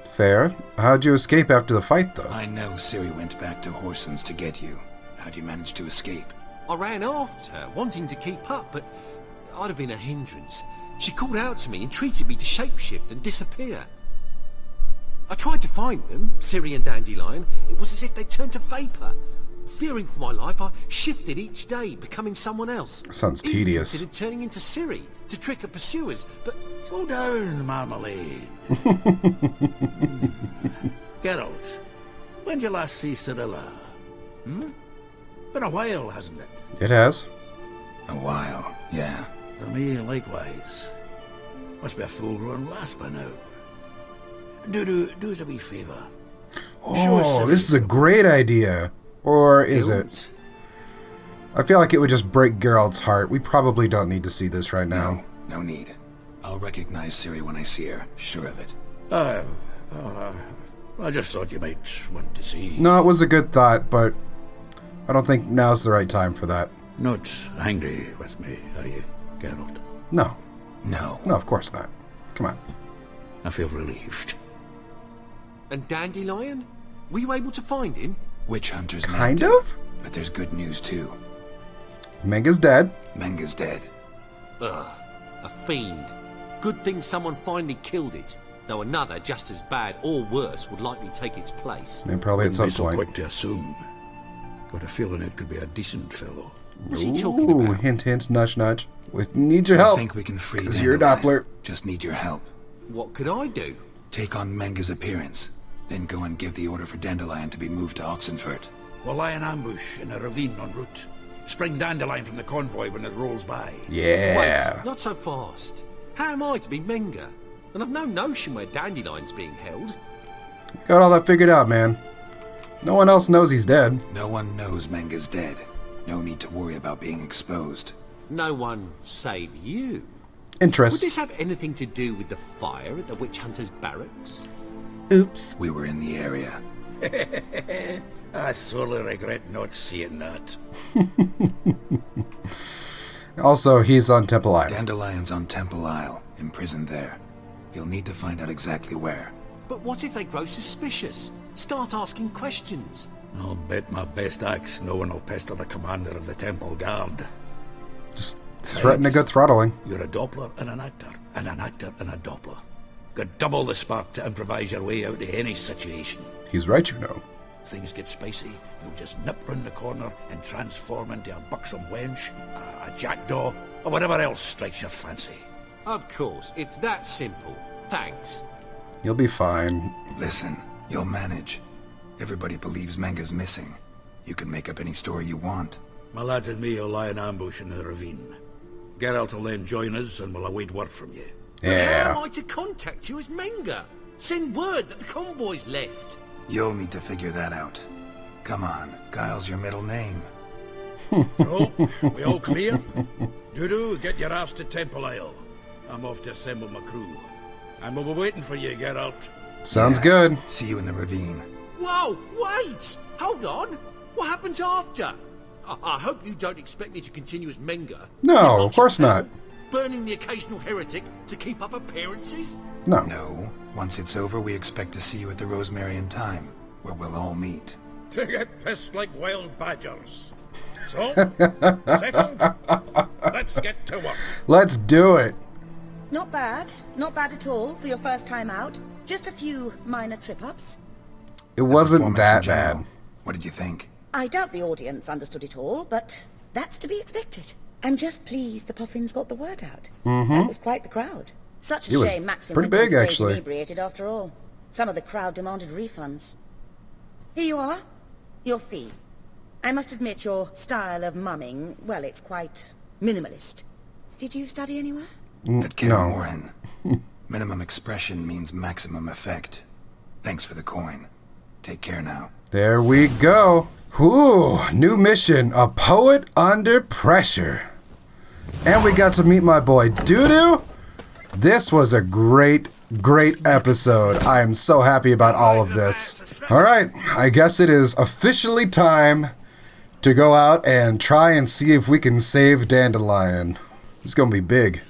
Fair. How'd you escape after the fight, though? I know Ciri went back to Horson's to get you. How'd you manage to escape? I ran after her, wanting to keep up, but I'd have been a hindrance. She called out to me, entreated me to shapeshift and disappear. I tried to find them, Ciri and Dandelion. It was as if they turned to vapour. Fearing for my life, I shifted each day, becoming someone else. Sounds tedious. Considered turning into Ciri to trick her pursuers, but... Slow down, Marmalade. Geralt, when'd you last see Cyrilla? Been a while, hasn't it? It has. A while, yeah. For me, likewise. Must be a full-grown lass by now. Do us a wee favour. Oh, this is a great idea. Or is it? I feel like it would just break Geralt's heart. We probably don't need to see this right now. No need. I'll recognize Ciri when I see her. Sure of it. I just thought you might want to see. No, it was a good thought, but I don't think now's the right time for that. Not angry with me, are you, Geralt? No. No. No, of course not. Come on. I feel relieved. And Dandelion? Were you able to find him? Witch hunters kind named of? him, but there's good news too. Menga's dead. Menga's dead. Ugh. A fiend. Good thing someone finally killed it. Though another, just as bad or worse, would likely take its place. And probably at some so point. quick to assume. Got a feeling it could be a decent fellow. What's he talking about? Hint, hint, nudge, nudge. We need your help. I think we can free Because you're a Dandelion. Doppler. Just need your help. What could I do? Take on Menga's appearance. Then go and give the order for Dandelion to be moved to Oxenford. We'll lie in ambush in a ravine en route. Spring Dandelion from the convoy when it rolls by. Yeah. Wait, not so fast. How am I to be Menga? And I've no notion where Dandelion's being held. Got all that figured out, man. No one else knows he's dead. No one knows Menga's dead. No need to worry about being exposed. No one save you. Interest. Would this have anything to do with the fire at the witch hunters' barracks? Oops. We were in the area. I sorely regret not seeing that. Also, he's on Temple Isle. Dandelion's on Temple Isle, imprisoned there. You'll need to find out exactly where. But what if they grow suspicious? Start asking questions? I'll bet my best axe no one will pester the commander of the Temple Guard. Just threaten a good throttling. You're a Doppler and an actor and a Doppler. Got double the spark to improvise your way out of any situation. He's right, you know. Things get spicy, you'll just nip round the corner and transform into a buxom wench, a jackdaw, or whatever else strikes your fancy. Of course, it's that simple. Thanks. You'll be fine. Listen, you'll manage. Everybody believes Manga's missing. You can make up any story you want. My lads and me will lie in ambush in the ravine. Geralt will then join us and we'll await word from you. How am I to contact you as Manga? Send word that the convoy's left. You'll need to figure that out. Come on, Guile's your middle name. So, we all clear? Dudu, get your ass to Temple Isle. I'm off to assemble my crew. And we'll be waiting for you, Geralt. Sounds good. See you in the ravine. Whoa, wait! Hold on! What happens after? I hope you don't expect me to continue as Manga. No, of course not. Burning the occasional heretic to keep up appearances? No. No. Once it's over, we expect to see you at the Rosemary in Time, where we'll all meet. To get pissed like wild badgers. So, second, let's get to work. Let's do it. Not bad. Not bad at all for your first time out. Just a few minor trip-ups. It wasn't that bad. What did you think? I doubt the audience understood it all, but that's to be expected. I'm just pleased the Puffins got the word out. That was quite the crowd. Such a shame Maxim pretty big, actually. Inebriated after all. Some of the crowd demanded refunds. Here you are. Your fee. I must admit your style of mumming, well, it's quite minimalist. Did you study anywhere? At Warren. Minimum expression means maximum effect. Thanks for the coin. Take care now. There we go. Whew, new mission, a poet under pressure. And we got to meet my boy Dudu. This was a great episode. I am so happy about all of this. All right, I guess it is officially time to go out and try and see if we can save Dandelion. It's gonna be big.